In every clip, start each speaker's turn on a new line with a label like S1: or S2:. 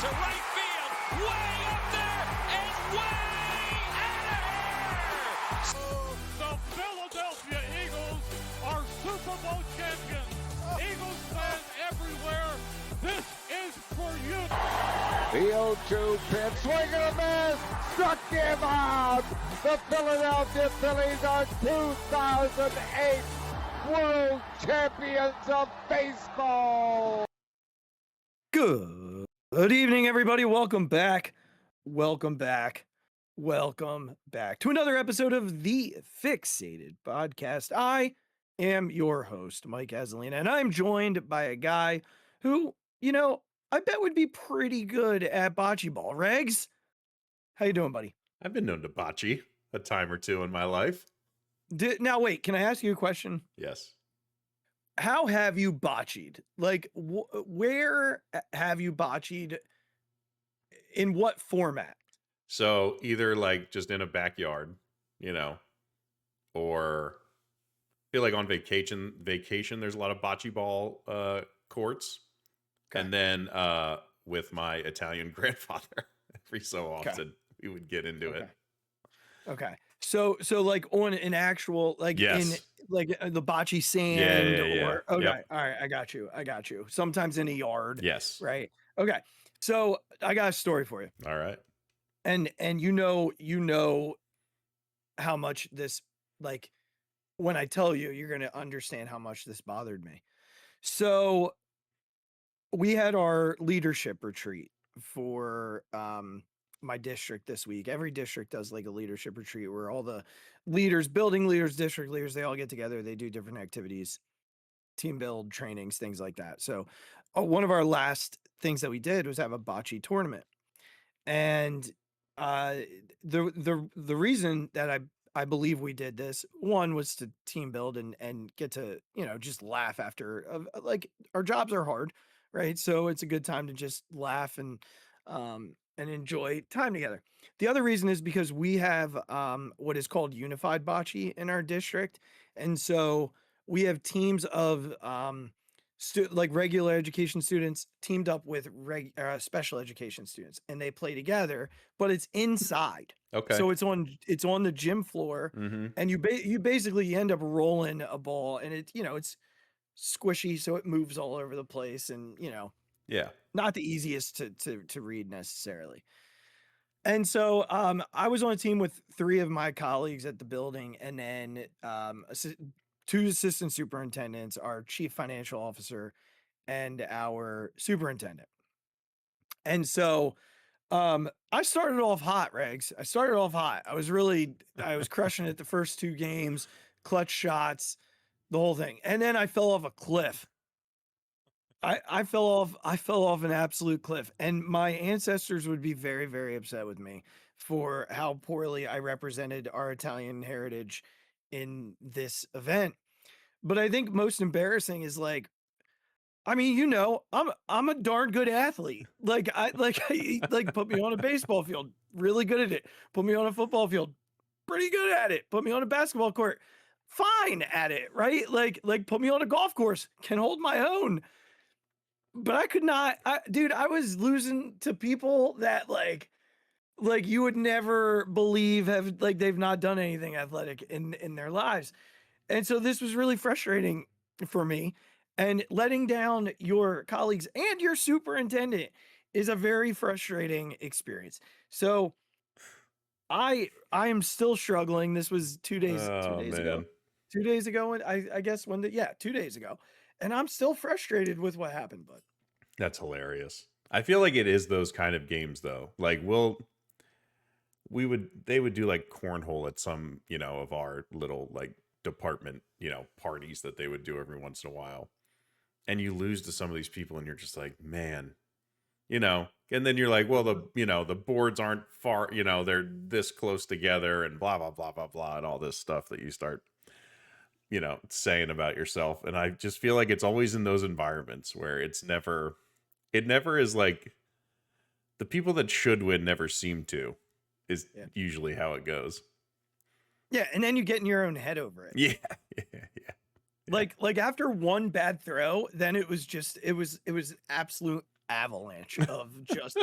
S1: to right field, way up there, and way out of here!
S2: The Philadelphia Eagles are Super Bowl champions. Eagles fans everywhere, this is for you.
S3: The 0-2 pitch, swing and a miss, struck him out. The Philadelphia Phillies are 2008 World Champions of Baseball.
S4: Good evening, everybody. Welcome back to another episode of the Phixated Podcast. I am your host, Mike Azzy, and I'm joined by a guy who, I bet would be pretty good at bocce ball. Regz, how you doing, buddy?
S5: I've been known to bocce a time or two in my life.
S4: Now, wait, can I ask you a question?
S5: Yes.
S4: How have you bocceed? Like, where have you bocceed? In what format?
S5: So either like just in a backyard, or I feel like on vacation, there's a lot of bocce ball courts. Okay. And then with my Italian grandfather, every so often we would get into it.
S4: Okay. So like on an actual, like
S5: yes.
S4: in like the bocce sand
S5: yeah.
S4: Okay.
S5: Yep.
S4: All right. I got you. Sometimes in a yard.
S5: Yes.
S4: Right. Okay. So I got a story for you.
S5: All right.
S4: And you know how much this, like, when I tell you, you're going to understand how much this bothered me. So we had our leadership retreat for my district this week. Every district does like a leadership retreat where all the leaders, building leaders, district leaders, they all get together. They do different activities, team build, trainings, things like that. So one of our last things that we did was have a bocce tournament. And the reason that I believe we did this, one was to team build and get to, just laugh after, like, our jobs are hard, right? So it's a good time to just laugh and enjoy time together. The other reason is because we have what is called unified bocce in our district. And so we have teams of like regular education students teamed up with special education students, and they play together, but it's inside.
S5: Okay.
S4: So it's on the gym floor, and you basically end up rolling a ball, and it's squishy, so it moves all over the place, and
S5: yeah, not
S4: the easiest to read necessarily. And so I was on a team with 3 of my colleagues at the building, and then 2 assistant superintendents, our chief financial officer, and our superintendent. And so I started off hot, Regz. I was crushing it the first 2 games, clutch shots, the whole thing. And then I fell off a cliff. I fell off an absolute cliff, and my ancestors would be very, very upset with me for how poorly I represented our Italian heritage in this event. But I think most embarrassing is like, I mean, I'm a darn good athlete. Like put me on a baseball field, really good at it. Put me on a football field, pretty good at it. Put me on a basketball court, fine at it, right? Like put me on a golf course, can hold my own. But I could not, I was losing to people that like you would never believe they've not done anything athletic in their lives. And so this was really frustrating for me, and letting down your colleagues and your superintendent is a very frustrating experience. So I am still struggling. This was 2 days ago. 2 days ago. And I guess 2 days ago. And I'm still frustrated with what happened, but
S5: that's hilarious. I feel like it is those kind of games though. Like they would do like cornhole at some, of our little like department, parties that they would do every once in a while. And you lose to some of these people and you're just like, man, and then you're like, well, the boards aren't far, they're this close together and blah, blah, blah, blah, blah, and all this stuff that you start, saying about yourself. And I just feel like it's always in those environments where it never is like the people that should win never seem to, is usually how it goes.
S4: Yeah. And then you get in your own head over it.
S5: Yeah.
S4: Like after one bad throw, then it was absolute avalanche of just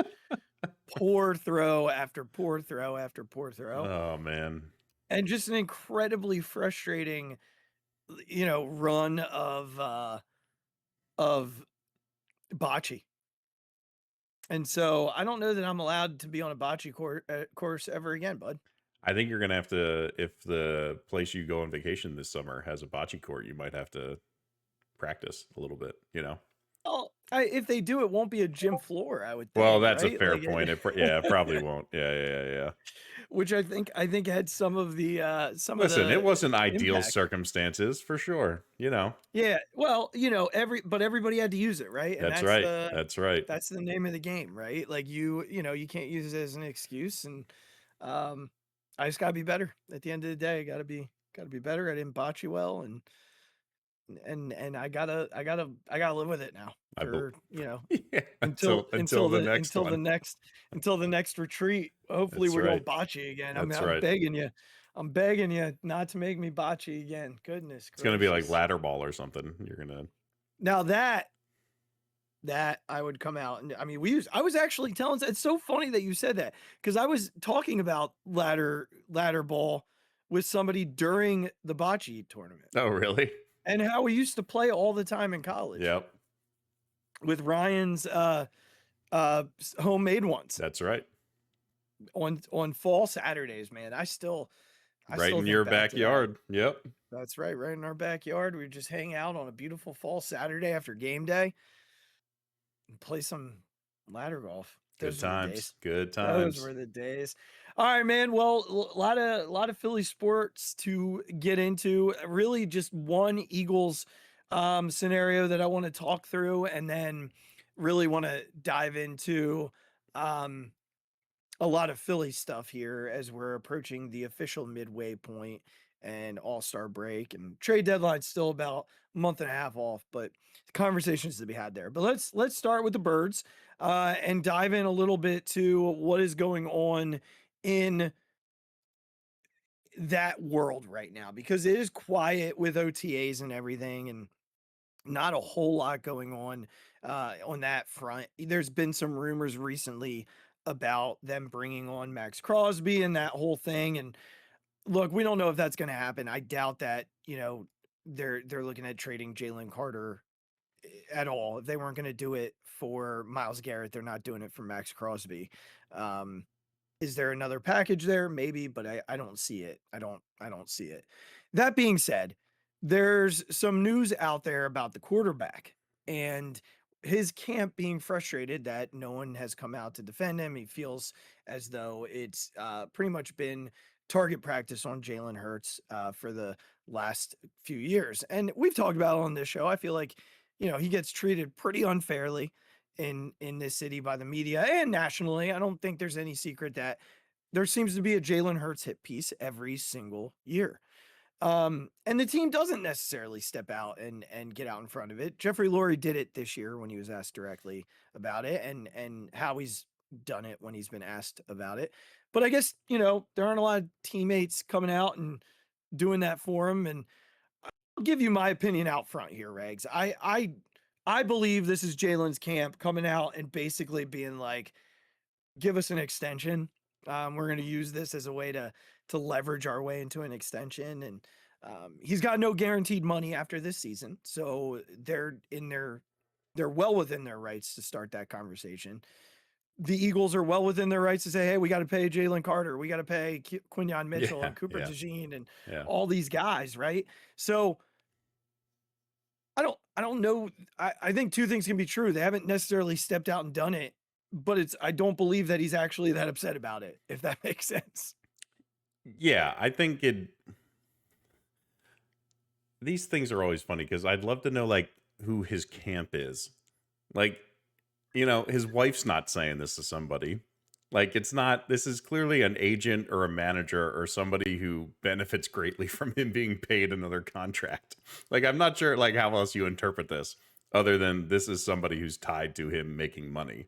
S4: poor throw after poor throw after poor throw.
S5: Oh man.
S4: And just an incredibly frustrating, run of bocce. And so I don't know that I'm allowed to be on a bocce course ever again, bud.
S5: I think you're gonna have to, if the place you go on vacation this summer has a bocce court, you might have to practice a little bit,
S4: Well, if they do, it won't be a gym floor, I would think.
S5: Well, that's
S4: right?
S5: a fair
S4: Like,
S5: point. It probably won't. Yeah.
S4: Which I think had some of the
S5: Listen, it wasn't ideal
S4: impact.
S5: circumstances for sure.
S4: Yeah, well, but everybody had to use it, right? And
S5: That's right. That's right.
S4: That's the name of the game, right? Like you can't use it as an excuse, and I just gotta be better. At the end of the day, gotta be better. I didn't bocce well, and I gotta live with it now. For
S5: Yeah,
S4: until
S5: the
S4: next retreat. Hopefully
S5: That's
S4: we
S5: right.
S4: don't bocce again.
S5: That's
S4: I'm
S5: right.
S4: begging you. I'm begging you not to make me bocce again. Goodness
S5: It's gonna be like
S4: gracious.
S5: ladder ball or something. You're gonna
S4: Now that I would come out, and I mean I was actually telling, it's so funny that you said that, because I was talking about ladder ball with somebody during the bocce tournament,
S5: Oh really?
S4: and how we used to play all the time in college.
S5: Yep.
S4: With Ryan's homemade ones.
S5: That's right.
S4: On fall Saturdays, man. I still
S5: Right in
S4: think
S5: your
S4: back to that.
S5: backyard. Yep.
S4: That's right in our backyard. We would just hang out on a beautiful fall Saturday after game day and play some ladder golf.
S5: Good
S4: Those were the
S5: times.
S4: days.
S5: Good times.
S4: Those were the days. All right, man. Well, a lot of Philly sports to get into. Really, just one Eagles scenario that I want to talk through, and then really want to dive into a lot of Philly stuff here as we're approaching the official midway point and All-Star break, and trade deadline's still about a month and a half off, but conversations to be had there. But let's start with the Birds and dive in a little bit to what is going on in that world right now, because it is quiet with OTAs and everything, and not a whole lot going on that front. There's been some rumors recently about them bringing on Max Crosby and that whole thing. And look, we don't know if that's going to happen. I doubt that, they're looking at trading Jalen Carter at all. If they weren't going to do it for Myles Garrett, they're not doing it for Max Crosby. Is there another package there? Maybe, but I don't see it. I don't see it. That being said, there's some news out there about the quarterback and his camp being frustrated that no one has come out to defend him. He feels as though it's pretty much been target practice on Jalen Hurts for the last few years. And we've talked about it on this show. I feel like, he gets treated pretty unfairly in this city by the media and nationally. I don't think there's any secret that there seems to be a Jalen Hurts hit piece every single year. And the team doesn't necessarily step out and get out in front of it. Jeffrey Lurie did it this year when he was asked directly about it, and how he's done it when he's been asked about it. But I guess, there aren't a lot of teammates coming out and doing that for him. And I'll give you my opinion out front here, Regz. I believe this is Jalen's camp coming out and basically being like, give us an extension. We're going to use this as a way to leverage our way into an extension. And he's got no guaranteed money after this season. So they're well within their rights to start that conversation. The Eagles are well within their rights to say, hey, we got to pay Jalen Carter. We got to pay Quinyon Mitchell and Cooper DeJean and all these guys, right? So I don't know. I think two things can be true. They haven't necessarily stepped out and done it, but I don't believe that he's actually that upset about it, if that makes sense.
S5: Yeah, I think these things are always funny because I'd love to know like who his camp is. Like, his wife's not saying this to somebody. Like, this is clearly an agent or a manager or somebody who benefits greatly from him being paid another contract. Like, I'm not sure like how else you interpret this other than this is somebody who's tied to him making money.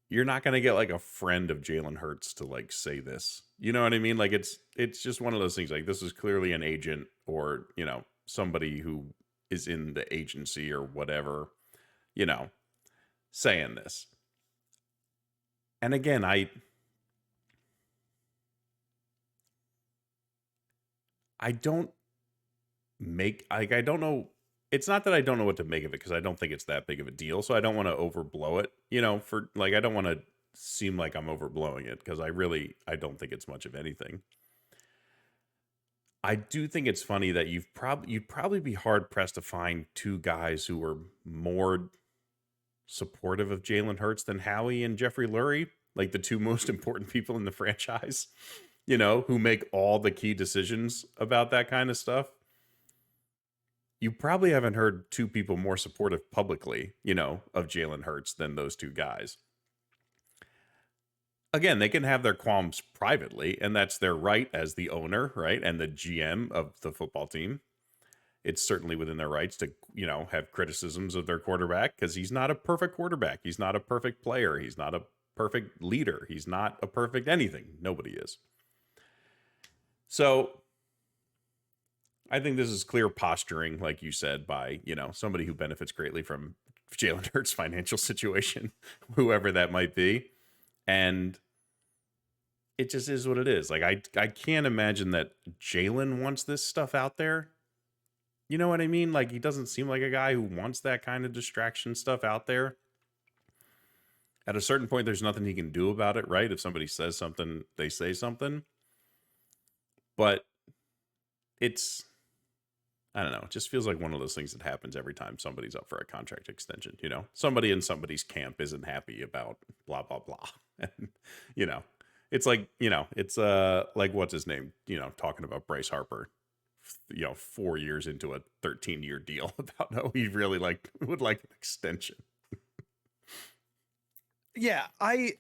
S5: You're not going to get like a friend of Jalen Hurts to like say this. You know what I mean? Like it's just one of those things. Like, this is clearly an agent or, somebody who is in the agency or whatever, saying this. And again, I don't I don't know. It's not that I don't know what to make of it, because I don't think it's that big of a deal. So I don't want to overblow it, I don't want to seem like I'm overblowing it, because I don't think it's much of anything. I do think it's funny that you'd probably be hard pressed to find two guys who were more supportive of Jalen Hurts than Howie and Jeffrey Lurie, like the two most important people in the franchise, who make all the key decisions about that kind of stuff. You probably haven't heard two people more supportive publicly, of Jalen Hurts than those two guys. Again, they can have their qualms privately, and that's their right as the owner, right? And the GM of the football team. It's certainly within their rights to, have criticisms of their quarterback, because he's not a perfect quarterback. He's not a perfect player. He's not a perfect leader. He's not a perfect anything. Nobody is. So I think this is clear posturing, like you said, by, somebody who benefits greatly from Jalen Hurts' financial situation, whoever that might be. And it just is what it is. Like, I can't imagine that Jalen wants this stuff out there. You know what I mean? Like, he doesn't seem like a guy who wants that kind of distraction stuff out there. At a certain point, there's nothing he can do about it, right? If somebody says something, they say something. But it's, I don't know, it just feels like one of those things that happens every time somebody's up for a contract extension, Somebody in somebody's camp isn't happy about blah, blah, blah. And, it's like, it's like, what's his name, talking about Bryce Harper, 4 years into a 13-year deal about how he really would like an extension.
S4: Yeah, I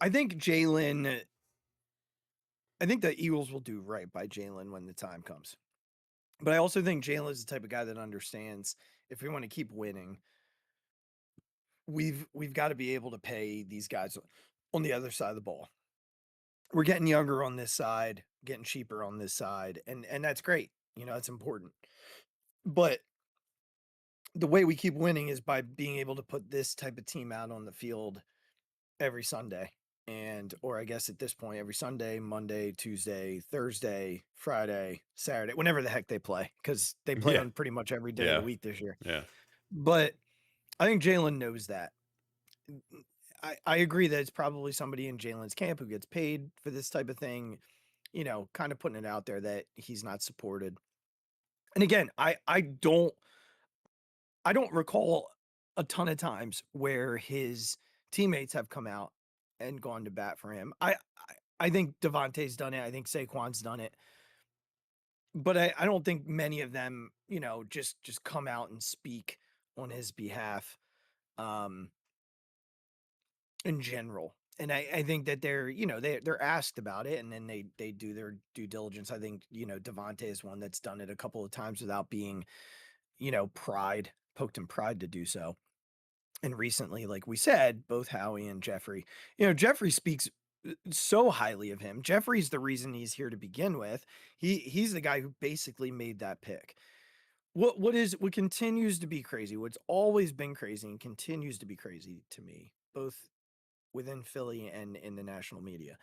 S4: think Jalen, I think the Eagles will do right by Jalen when the time comes. But I also think Jalen is the type of guy that understands, if we want to keep winning, we've got to be able to pay these guys on the other side of the ball. We're getting younger on this side, getting cheaper on this side, and that's great. It's important. But the way we keep winning is by being able to put this type of team out on the field every Sunday. Or I guess at this point, every Sunday, Monday, Tuesday, Thursday, Friday, Saturday, whenever the heck they play, because they play on pretty much every day of the week this year.
S5: Yeah.
S4: But I think Jalen knows that. I agree that it's probably somebody in Jalen's camp who gets paid for this type of thing, kind of putting it out there that he's not supported. And again, I don't recall a ton of times where his teammates have come out and gone to bat for him. I think Devontae's done it. I think Saquon's done it. But I don't think many of them, just come out and speak on his behalf in general. And I think that they're asked about it, and then they do their due diligence. I think, Devontae is one that's done it a couple of times without being, poked in pride to do so. And recently, like we said, both Howie and Jeffrey, Jeffrey speaks so highly of him. Jeffrey's the reason he's here to begin with. He's the guy who basically made that pick. What continues to be crazy, what's always been crazy and continues to be crazy to me, both within Philly and in the national media.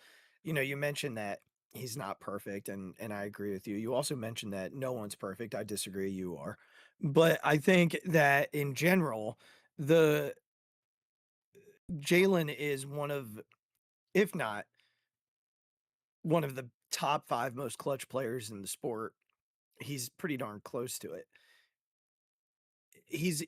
S4: You mentioned that he's not perfect, and I agree with you. You also mentioned that no one's perfect. I disagree, you are. But I think that in general, the Jalen is one of, if not one of the top 5 most clutch players in the sport. He's pretty darn close to it. He's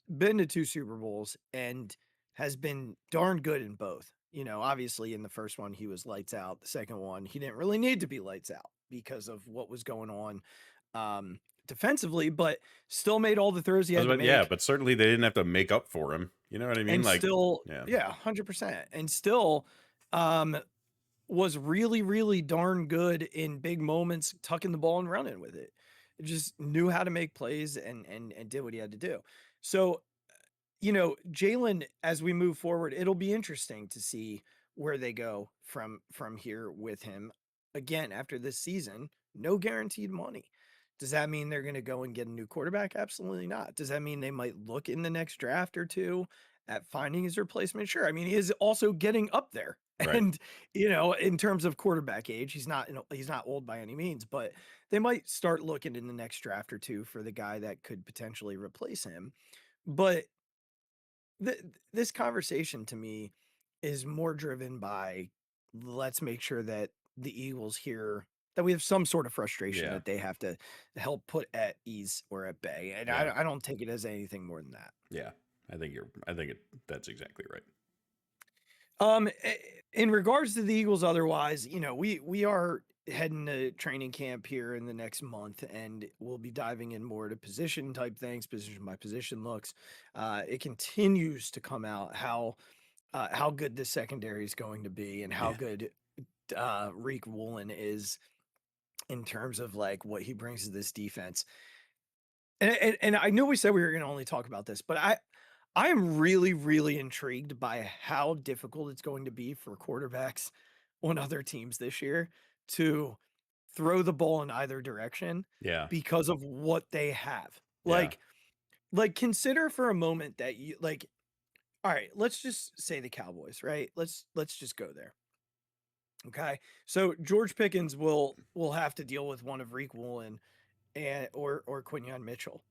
S4: been to 2 Super Bowls and has been darn good in both. Obviously in the first one he was lights out. The second one he didn't really need to be lights out because of what was going on defensively, but still made all the throws he had to make.
S5: Yeah, but certainly they didn't have to make up for him. You know what I mean?
S4: And still, 100%. And still was really, really darn good in big moments, tucking the ball and running with it. Just knew how to make plays and did what he had to do. So, Jalen, as we move forward, it'll be interesting to see where they go from here with him. Again, after this season, no guaranteed money. Does that mean they're going to go and get a new quarterback? Absolutely not. Does that mean they might look in the next draft or two at finding his replacement? Sure. I mean, he is also getting up there.
S5: Right.
S4: And, in terms of quarterback age, he's not old by any means, but they might start looking in the next draft or two for the guy that could potentially replace him. But this conversation to me is more driven by, let's make sure that the Eagles hear that we have some sort of frustration
S5: Yeah.
S4: that they have to help put at ease or at bay. And
S5: Yeah.
S4: I don't take it as anything more than that.
S5: Yeah. That's exactly right.
S4: In regards to the Eagles, otherwise, we are heading to training camp here in the next month, and we'll be diving in more to position type things, position by position looks. It continues to come out how good the secondary is going to be and how
S5: Yeah.
S4: good Reek Woolen is in terms of like what he brings to this defense. And I know we said we were going to only talk about this, but I am really, really intrigued by how difficult it's going to be for quarterbacks on other teams this year to throw the ball in either direction
S5: Yeah.
S4: because of what they have.
S5: Yeah.
S4: Like consider for a moment that you like, all right, let's just say the Cowboys, right? Let's just go there. Okay. So George Pickens will have to deal with one of Reek Woolen and or Quinyon Mitchell.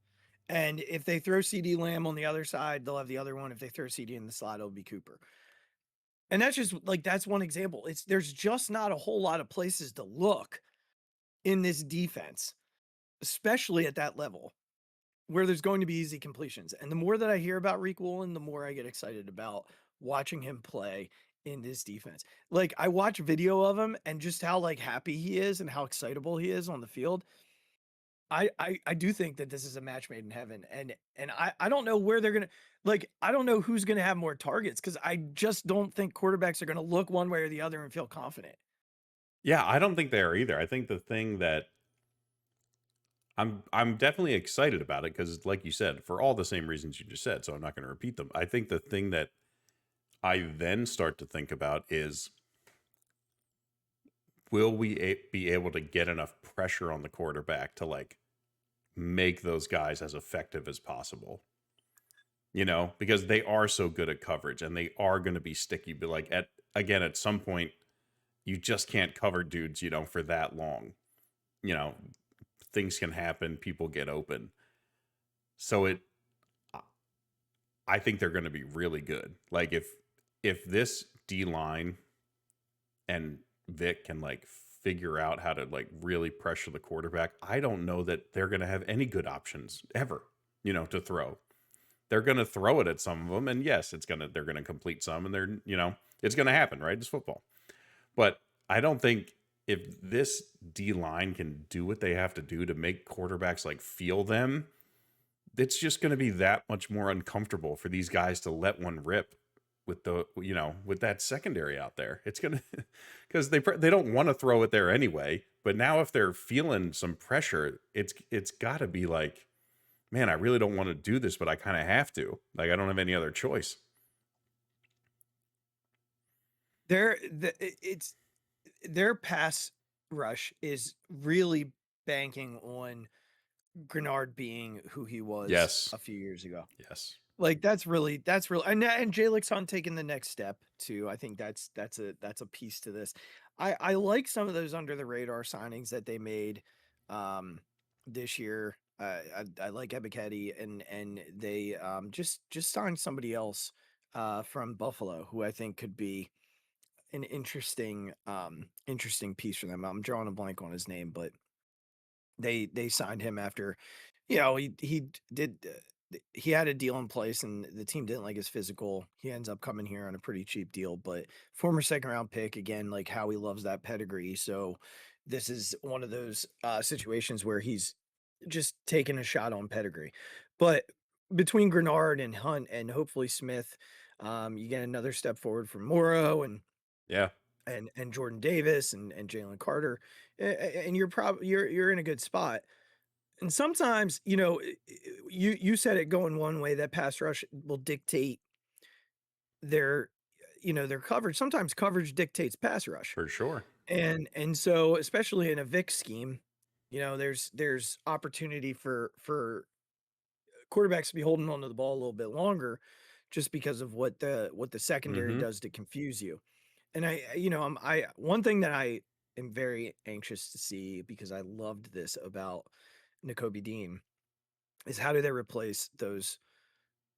S4: And if they throw CD Lamb on the other side, they'll have the other one. If they throw CD in the slot, it'll be Cooper. And that's just like that's one example. There's just not a whole lot of places to look in this defense, especially at that level, where there's going to be easy completions. And the more that I hear about Reek Woolen, the more I get excited about watching him play in this defense. Like I watch video of him and just how like happy he is and how excitable he is on the field. I do think that this is a match made in heaven. And I don't know where they're gonna I don't know who's gonna have more targets because I just don't think quarterbacks are gonna look one way or the other and feel confident.
S5: Yeah, I don't think they are either. I think the thing that I'm definitely excited about it because, like you said, for all the same reasons you just said, so I'm not going to repeat them. I think the thing that I then start to think about is, will we be able to get enough pressure on the quarterback to like make those guys as effective as possible? Because they are so good at coverage and they are going to be sticky. But like at some point, you just can't cover dudes, for that long. Things can happen, people get open. So I think they're going to be really good. Like if this D line and Vic can like figure out how to like really pressure the quarterback, I don't know that they're going to have any good options ever, to throw. They're going to throw it at some of them, and yes, they're going to complete some, and it's going to happen, right? It's football. But I don't think if this D line can do what they have to do to make quarterbacks like feel them, it's just going to be that much more uncomfortable for these guys to let one rip with with that secondary out there. It's going to, because they don't want to throw it there anyway. But now if they're feeling some pressure, it's got to be like, man, I really don't want to do this, but I kind of have to. Like, I don't have any other choice.
S4: Their pass rush is really banking on Grenard being who he was a few years ago.
S5: Yes.
S4: Like that's really and Jalix Hunt taking the next step too. I think that's a piece to this. I like some of those under the radar signings that they made this year. I like Ebiketie and they just signed somebody else from Buffalo who I think could be an interesting piece for them. I'm drawing a blank on his name, but they signed him after he had a deal in place and the team didn't like his physical. He ends up coming here on a pretty cheap deal, but former second round pick again, like Howie loves that pedigree. So this is one of those situations where he's just taking a shot on pedigree. But between Grenard and Hunt and hopefully Smith, you get another step forward from Morrow and Jordan Davis and Jalen Carter, and you're in a good spot. And sometimes, you said it going one way, that pass rush will dictate their coverage. Sometimes coverage dictates pass rush.
S5: For sure.
S4: And so especially in a Vic scheme, there's opportunity for quarterbacks to be holding onto the ball a little bit longer, just because of what the secondary
S5: Mm-hmm.
S4: does to confuse you. And one thing that I am very anxious to see, because I loved this about Nakobe Dean, is how do they replace those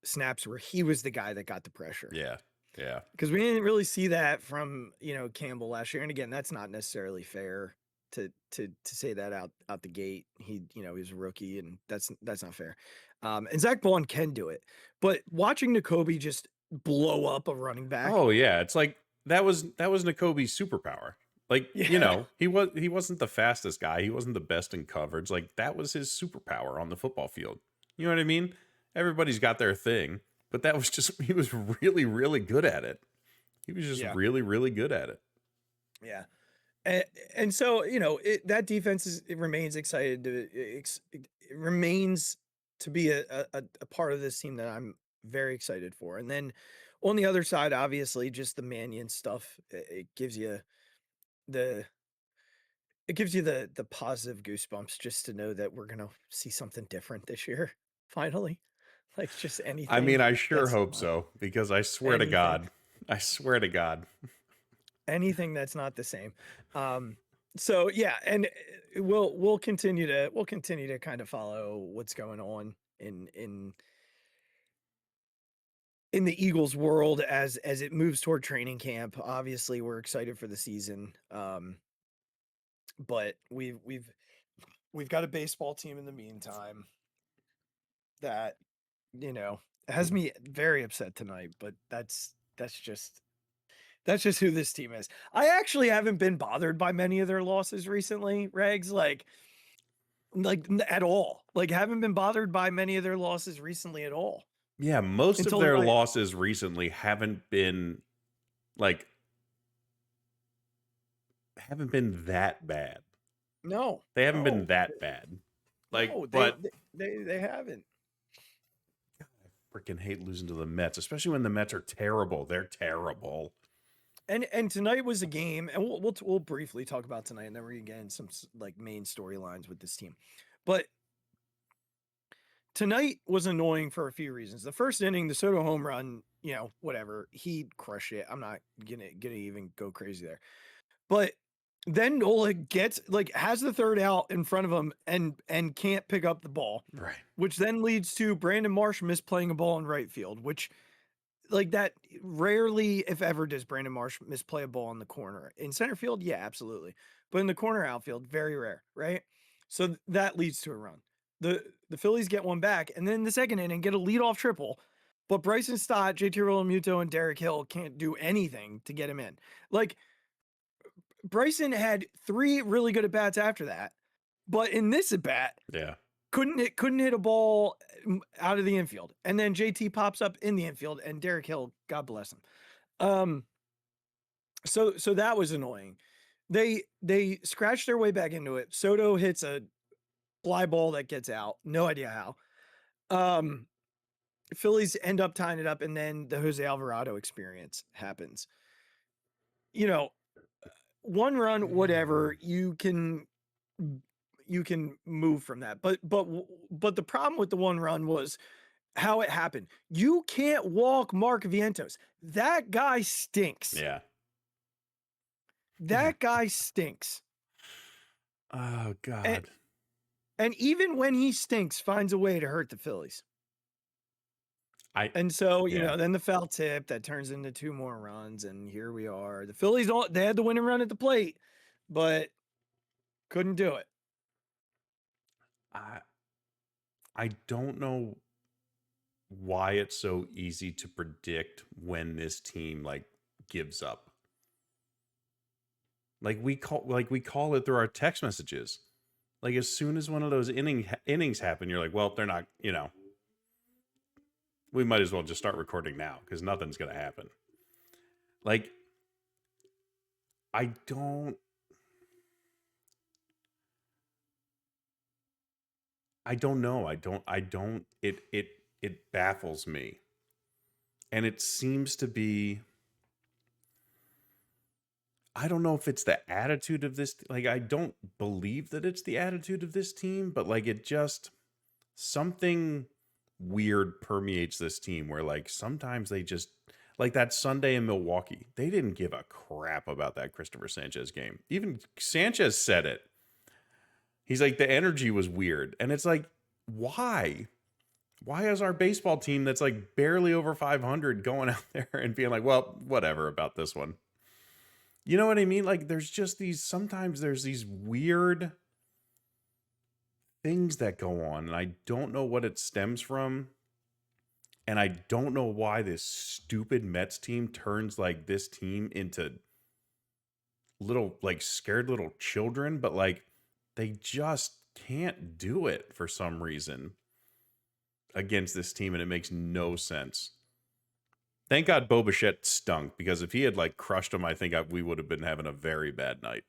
S4: snaps where he was the guy that got the pressure?
S5: Yeah. Yeah.
S4: Because we didn't really see that from Campbell last year. And again, that's not necessarily fair to say that out the gate. He was a rookie, and that's not fair. And Zach Bond can do it, but watching Nakobe just blow up a running back.
S5: Oh yeah, it's like that was Nakobe's superpower. Like,
S4: Yeah.
S5: he wasn't the fastest guy. He wasn't the best in coverage. Like, that was his superpower on the football field. You know what I mean? Everybody's got their thing, but that was just, he was really, really good at it. He was just really, really good at it.
S4: Yeah. And so, that defense remains excited it remains to be a part of this team that I'm very excited for. And then on the other side, obviously, just the Mannion stuff, it gives you the positive goosebumps just to know that we're going to see something different this year. Finally, like just anything.
S5: I mean, I sure
S4: that's
S5: hope
S4: not
S5: so, because I swear to
S4: anything.
S5: God,
S4: Anything that's not the same. So yeah, and we'll continue to kind of follow what's going on in the Eagles world as it moves toward training camp. Obviously, we're excited for the season. But we've got a baseball team in the meantime that has me very upset tonight, but that's just who this team is. I actually haven't been bothered by many of their losses recently, Regz, like at all. Like, haven't been bothered by many of their losses recently at all.
S5: yeah, most of
S4: Until
S5: their
S4: like,
S5: losses recently haven't been that bad.
S4: no,
S5: They haven't been that bad. Like,
S4: no,
S5: but
S4: they haven't.
S5: I freaking hate losing to the Mets, especially when the Mets are terrible. They're terrible.
S4: And tonight was a game, and we'll briefly talk about tonight, and then we're gonna get in some like main storylines with this team. But tonight was annoying for a few reasons. The first inning, the Soto home run, whatever, he crushed it. I'm not gonna even go crazy there. But then Nola has the third out in front of him and can't pick up the ball,
S5: Right.
S4: which then leads to Brandon Marsh misplaying a ball in right field, which that rarely, if ever, does Brandon Marsh misplay a ball in the corner. In center field, yeah, absolutely. But in the corner outfield, very rare, right? So that leads to a run. The Phillies get one back, and then in the second inning get a leadoff triple. But Bryson Stott, JT Realmuto, and Derek Hill can't do anything to get him in. Like, Bryson had 3 really good at-bats after that. But in this at-bat,
S5: Yeah.
S4: couldn't hit a ball out of the infield. And then JT pops up in the infield, and Derek Hill, God bless him. So that was annoying. They scratched their way back into it. Soto hits a fly ball that gets out. No idea how. Phillies end up tying it up, and then the Jose Alvarado experience happens. One run, whatever, you can move from that. But the problem with the one run was how it happened. You can't walk Mark Vientos. That guy stinks.
S5: Yeah.
S4: That guy stinks.
S5: Oh God.
S4: And even when he stinks, finds a way to hurt the Phillies. And so, then the foul tip that turns into 2 more runs, and here we are. The Phillies they had the winning run at the plate, but couldn't do it.
S5: I don't know why it's so easy to predict when this team gives up. We call it through our text messages. As soon as one of those innings happen, you're like, well, they're not, we might as well just start recording now because nothing's going to happen. I don't know. It baffles me. And it seems to be, I don't know if it's the attitude of this. Like, I don't believe that it's the attitude of this team, but like it just something weird permeates this team where like sometimes they just like that Sunday in Milwaukee, they didn't give a crap about that Christopher Sanchez game. Even Sanchez said it. He's like, the energy was weird. And it's like, why? Why is our baseball team that's like barely over 500 going out there and being like, well, whatever about this one? You know what I mean? Like there's just sometimes there's these weird things that go on and I don't know what it stems from. And I don't know why this stupid Mets team turns like this team into little like scared little children, but like they just can't do it for some reason against this team and it makes no sense. Thank God Bo Bichette stunk, because if he had like crushed him, I think we would have been having a very bad night.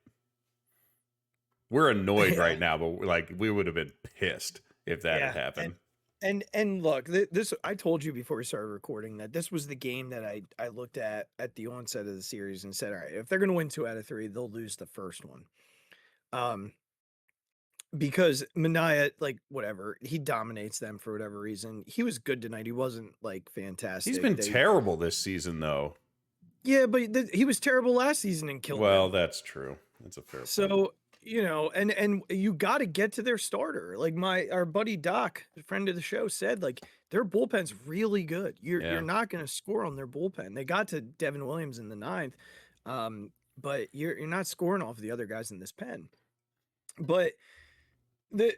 S5: We're annoyed right now, but like we would have been pissed if that had happened.
S4: And look, this I told you before we started recording that this was the game that I looked at the onset of the series and said, all right, if they're going to win 2 out of 3, they'll lose the first one. Because Minaya, like whatever, he dominates them for whatever reason. He was good tonight. He wasn't like fantastic.
S5: He's been terrible this season, though.
S4: Yeah, but he was terrible last season and killed.
S5: Well, that's true. That's a fair point.
S4: So you know, and you got to get to their starter. Like our buddy Doc, a friend of the show, said, like their bullpen's really good. You're not going to score on their bullpen. They got to Devin Williams in the 9th, but you're not scoring off the other guys in this pen. But this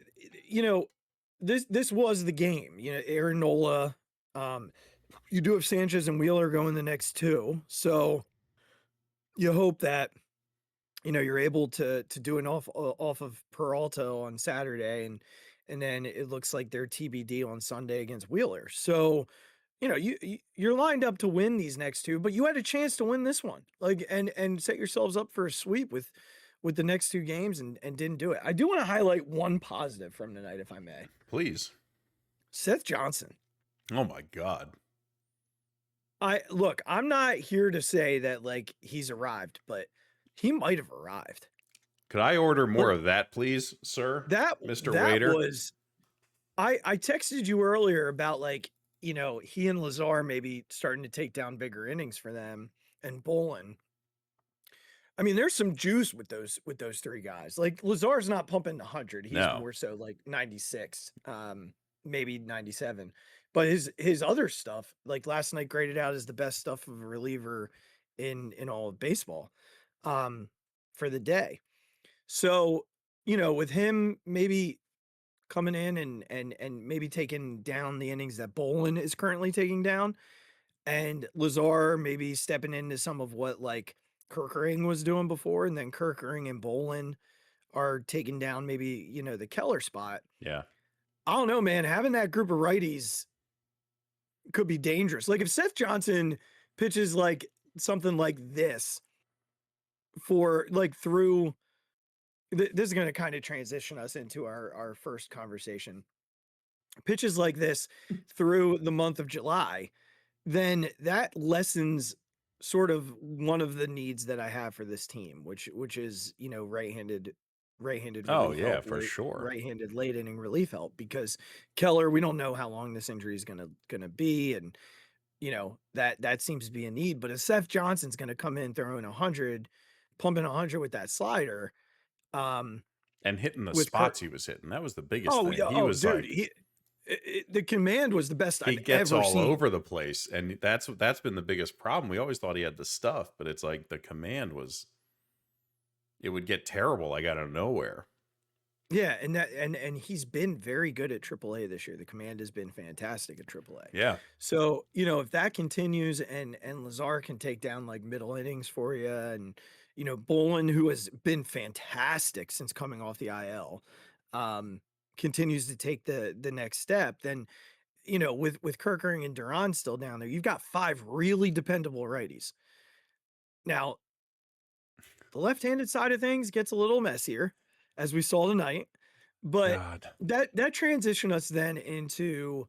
S4: was the game. You know, Aaron Nola. You do have Sanchez and Wheeler going the next 2, so you hope that you're able to do an off of Peralta on Saturday, and then it looks like they're TBD on Sunday against Wheeler. So, you're lined up to win these next 2, but you had a chance to win this one, like and set yourselves up for a sweep with the next 2 games and didn't do it. I do want to highlight one positive from tonight, if I may.
S5: Please.
S4: Seth Johnson.
S5: Oh my God.
S4: I'm not here to say that like he's arrived, but he might have arrived.
S5: Could I order more of that, please, sir? Mr. Waiter.
S4: I texted you earlier about like, he and Lazar maybe starting to take down bigger innings for them, and Bolin. I mean, there's some juice with those 3 guys. Like Lazar's not pumping 100. He's more so like 96, maybe 97. But his other stuff, like last night, graded out as the best stuff of a reliever in all of baseball for the day. So, with him maybe coming in and maybe taking down the innings that Bolin is currently taking down, and Lazar maybe stepping into some of what like Kerkering was doing before, and then Kerkering and Bolin are taking down maybe, the Keller spot.
S5: Yeah.
S4: I don't know, man. Having that group of righties could be dangerous. Like if Seth Johnson pitches like something like this for like through this is going to kind of transition us into our first conversation. Pitches like this through the month of July, then that lessens sort of one of the needs that I have for this team, which is, right-handed
S5: Oh
S4: relief
S5: yeah,
S4: help,
S5: for sure.
S4: right-handed late inning relief help, because Keller, we don't know how long this injury is gonna be, and that seems to be a need. But if Seth Johnson's gonna come in throwing 100, pumping 100 with that slider,
S5: and hitting the spots he was hitting, that was the biggest thing.
S4: Yeah,
S5: he was
S4: dude,
S5: like,
S4: the command was the best
S5: he
S4: I've
S5: gets
S4: ever
S5: all
S4: seen.
S5: over the place, and that's been the biggest problem. We always thought he had the stuff, but it's like the command it would get terrible like out of nowhere.
S4: Yeah, and he's been very good at AAA this year. The command has been fantastic at AAA.
S5: Yeah.
S4: So, if that continues and Lazar can take down like middle innings for you, and Bolin, who has been fantastic since coming off the IL, continues to take the next step, then with Kerkering and Duran still down there, you've got 5 really dependable righties. Now, the left-handed side of things gets a little messier, as we saw tonight, but that transitioned us then into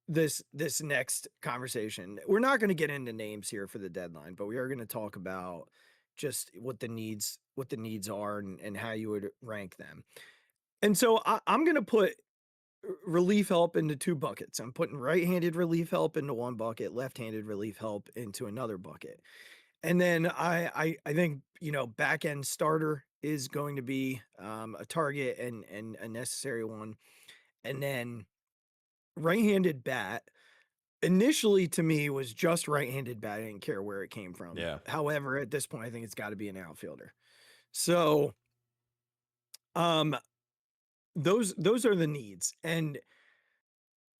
S4: this next conversation. We're not going to get into names here for the deadline, but we are going to talk about just what the needs are and how you would rank them. And so I'm going to put relief help into two buckets. I'm putting right-handed relief help into one bucket, left-handed relief help into another bucket. And then I think, back end starter is going to be a target and a necessary one. And then right-handed bat initially to me was just right-handed bat. I didn't care where it came from.
S5: Yeah.
S4: However, at this point, I think it's got to be an outfielder. So those are the needs. And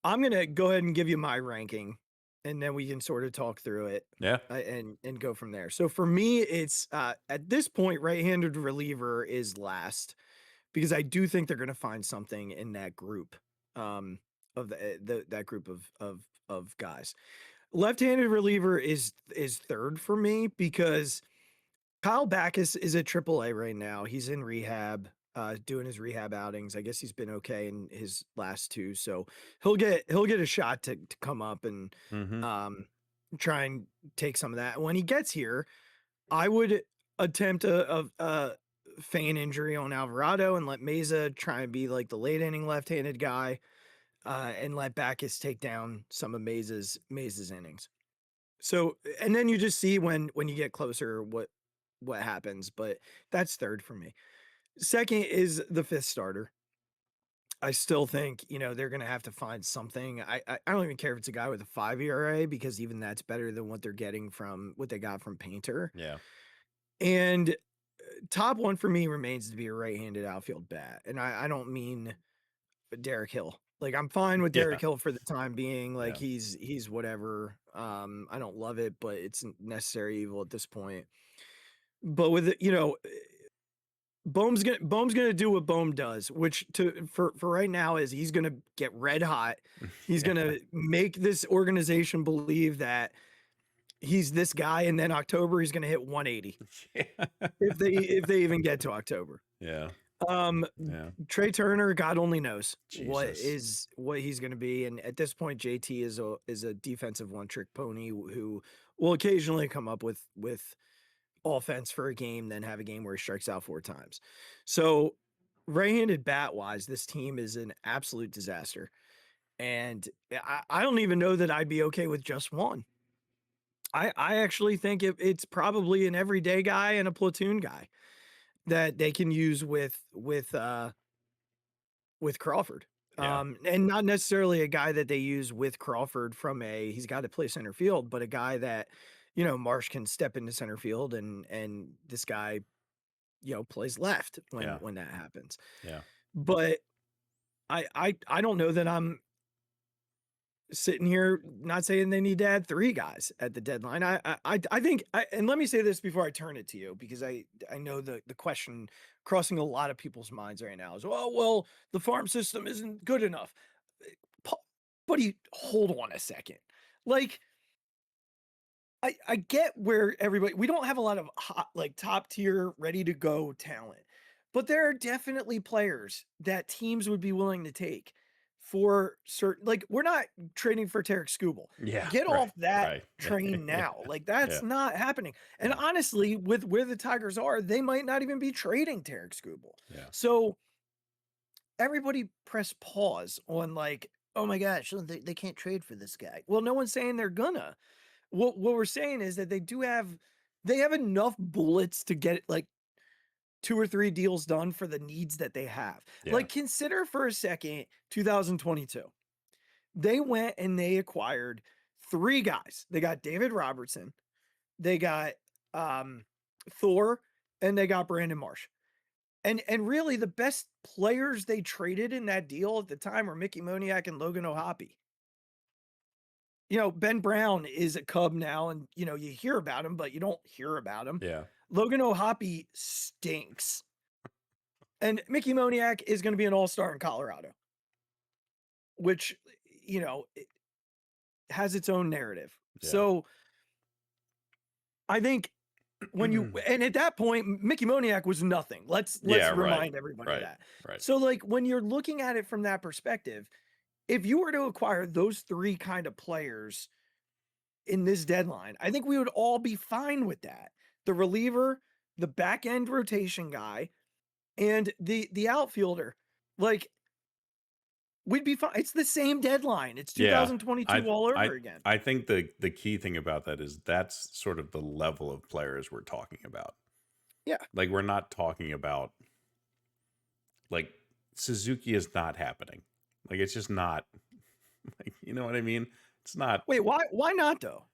S4: I'm going to go ahead and give you my ranking, and then we can sort of talk through it.
S5: Yeah.
S4: And go from there. So for me, it's at this point, right-handed reliever is last, because I do think they're going to find something in that group of that group of guys. Left-handed reliever is third for me, because Kyle Backus is at AAA right now. He's in rehab, doing his rehab outings. I guess he's been okay in his last two, so he'll get a shot to come up and try and take some of that. When he gets here, I would attempt a feign injury on Alvarado and let Mesa try and be like the late inning left-handed guy, and let Backus take down some of Mesa's innings. So, and then you just see when you get closer what happens, but that's third for me. Second is the fifth starter. I still think, they're going to have to find something. I don't even care if it's a guy with a 5 ERA, because even that's better than what they're getting from what they got from Painter.
S5: Yeah.
S4: And top one for me remains to be a right-handed outfield bat. And I don't mean Derek Hill. Like, I'm fine with Derek Hill for the time being. Like, he's whatever. I don't love it, but it's necessary evil at this point. But with Bohm's gonna do what Bohm does, which for right now is he's gonna get red hot. He's gonna make this organization believe that he's this guy, and then October he's gonna hit 180 if they even get to October.
S5: Yeah.
S4: Trey Turner, God only knows
S5: Jesus.
S4: what he's gonna be, and at this point, JT is a defensive one-trick pony who will occasionally come up with offense for a game, then have a game where he strikes out 4 times. So right-handed bat wise, this team is an absolute disaster. And I don't even know that I'd be okay with just one. I actually think it's probably an everyday guy and a platoon guy that they can use with Crawford.
S5: Yeah.
S4: And not necessarily a guy that they use with Crawford from he's got to play center field, but a guy that, Marsh can step into center field and this guy, plays left when that happens.
S5: Yeah.
S4: But I don't know that I'm sitting here not saying they need to add 3 guys at the deadline. I think, and let me say this before I turn it to you, because I know the question crossing a lot of people's minds right now is, well, the farm system isn't good enough. Buddy, hold on a second. Like, I get where we don't have a lot of top tier, ready to go talent, but there are definitely players that teams would be willing to take for certain, like, we're not trading for Tarek Skubal.
S5: Yeah.
S4: Get off that train now. Like, that's not happening. And honestly, with where the Tigers are, they might not even be trading Tarek Skubal.
S5: Yeah.
S4: So everybody press pause on like, oh my gosh, they can't trade for this guy. Well, no one's saying they're gonna. What we're saying is that they have enough bullets to get like 2 or 3 deals done for the needs that they have.
S5: Yeah.
S4: Like, consider for a second 2022. They went and they acquired 3 guys. They got David Robertson, they got Thor, and they got Brandon Marsh. And really the best players they traded in that deal at the time were Mickey Moniak and Logan O'Hoppe. Ben Brown is a Cub now, and you hear about him, but you don't hear about him.
S5: Yeah.
S4: Logan O'Hoppe stinks. And Mickey Moniak is going to be an all-star in Colorado, which, it has its own narrative.
S5: Yeah.
S4: So I think and at that point, Mickey Moniak was nothing. Let's remind everybody of that.
S5: Right.
S4: So like, when you're looking at it from that perspective, if you were to acquire those 3 kind of players in this deadline, I think we would all be fine with that. the reliever, the back end rotation guy, and the outfielder. Like, we'd be fine. It's the same deadline. It's
S5: Yeah,
S4: 2022 all over again.
S5: I think the key thing about that is that's sort of the level of players we're talking about.
S4: Yeah.
S5: Like, we're not talking about, like, Suzuki is not happening. Like, it's just not, like, you know what I mean? It's not.
S4: Wait, why not though?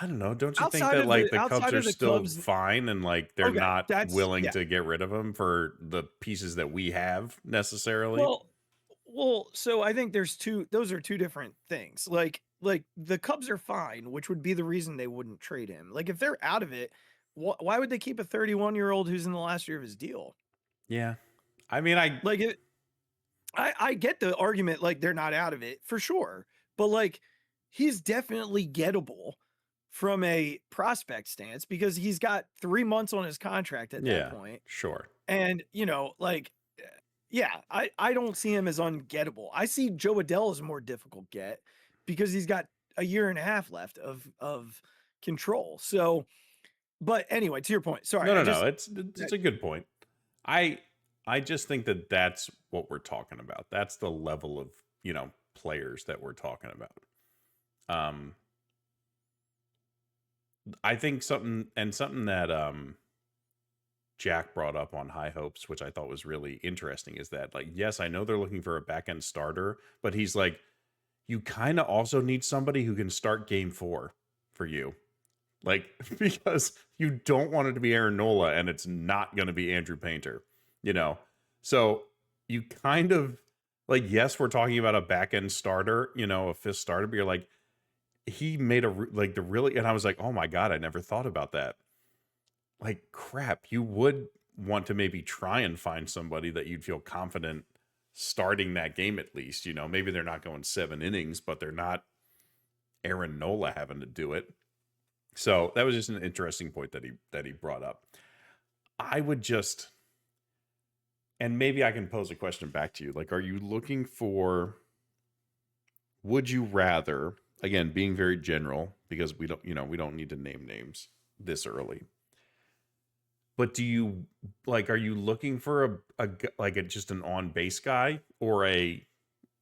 S5: I don't know. Don't you think
S4: Outside
S5: that,
S4: of
S5: like,
S4: the
S5: the Cubs
S4: outside
S5: are
S4: of the
S5: still
S4: Cubs,
S5: fine and, like, they're
S4: okay,
S5: not
S4: that's
S5: willing
S4: yeah.
S5: to get rid of him for the pieces that we have necessarily?
S4: Well, so I think those are two different things. Like the Cubs are fine, which would be the reason they wouldn't trade him. Like, if they're out of it, why would they keep a 31-year-old who's in the last year of his deal?
S5: Yeah. I mean,
S4: I get the argument, like, they're not out of it for sure, but like, he's definitely gettable from a prospect stance because he's got 3 months on his contract at that point.
S5: Sure.
S4: And, like, yeah, I don't see him as ungettable. I see Joe Adell as a more difficult get because he's got a year and a half left of control. So, but anyway, to your point, sorry.
S5: No. It's a good point. I just think that that's what we're talking about. That's the level of, players that we're talking about. I think something that Jack brought up on High Hopes, which I thought was really interesting, is that, like, yes, I know they're looking for a back end starter, but he's like, you kind of also need somebody who can start game 4 for you. Like, because you don't want it to be Aaron Nola and it's not going to be Andew Painter, So you kind of, like, yes, we're talking about a back end starter, a fifth starter, but you're like, he made and I was like, oh my God, I never thought about that. Like, crap, you would want to maybe try and find somebody that you'd feel confident starting that game at least. Maybe they're not going 7 innings, but they're not Aaron Nola having to do it. So that was just an interesting point that he brought up. I would just, and maybe I can pose a question back to you. Like, are you looking for, would you rather, again, being very general, because we don't need to name names this early. But do you, like, are you looking for just an on base guy, or a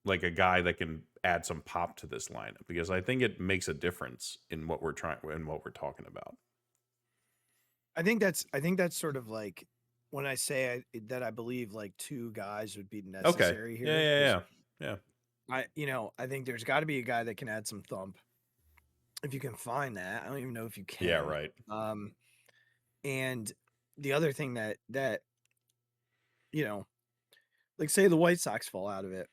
S5: guy that can add some pop to this lineup? Because I think it makes a difference in what we're talking about.
S4: I think that's sort of like when I say that I believe like 2 guys would be necessary here.
S5: Yeah.
S4: I think there's got to be a guy that can add some thump. If you can find that, I don't even know if you can.
S5: Yeah, right.
S4: And the other thing that like, say the White Sox fall out of it,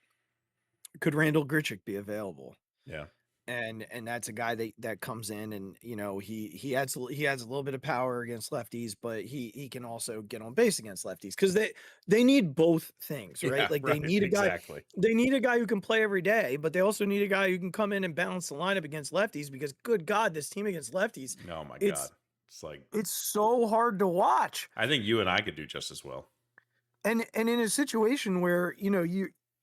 S4: could Randall Grichuk be available?
S5: Yeah.
S4: And that's a guy that comes in and, he adds a little bit of power against lefties, but he can also get on base against lefties, because they need both things, right?
S5: Yeah,
S4: like, they
S5: right,
S4: need a guy,
S5: exactly.
S4: They need a guy who can play every day, but they also need a guy who can come in and balance the lineup against lefties, because good God, this team against lefties.
S5: Oh my God. It's like,
S4: it's so hard to watch.
S5: I think you and I could do just as well.
S4: And in a situation where,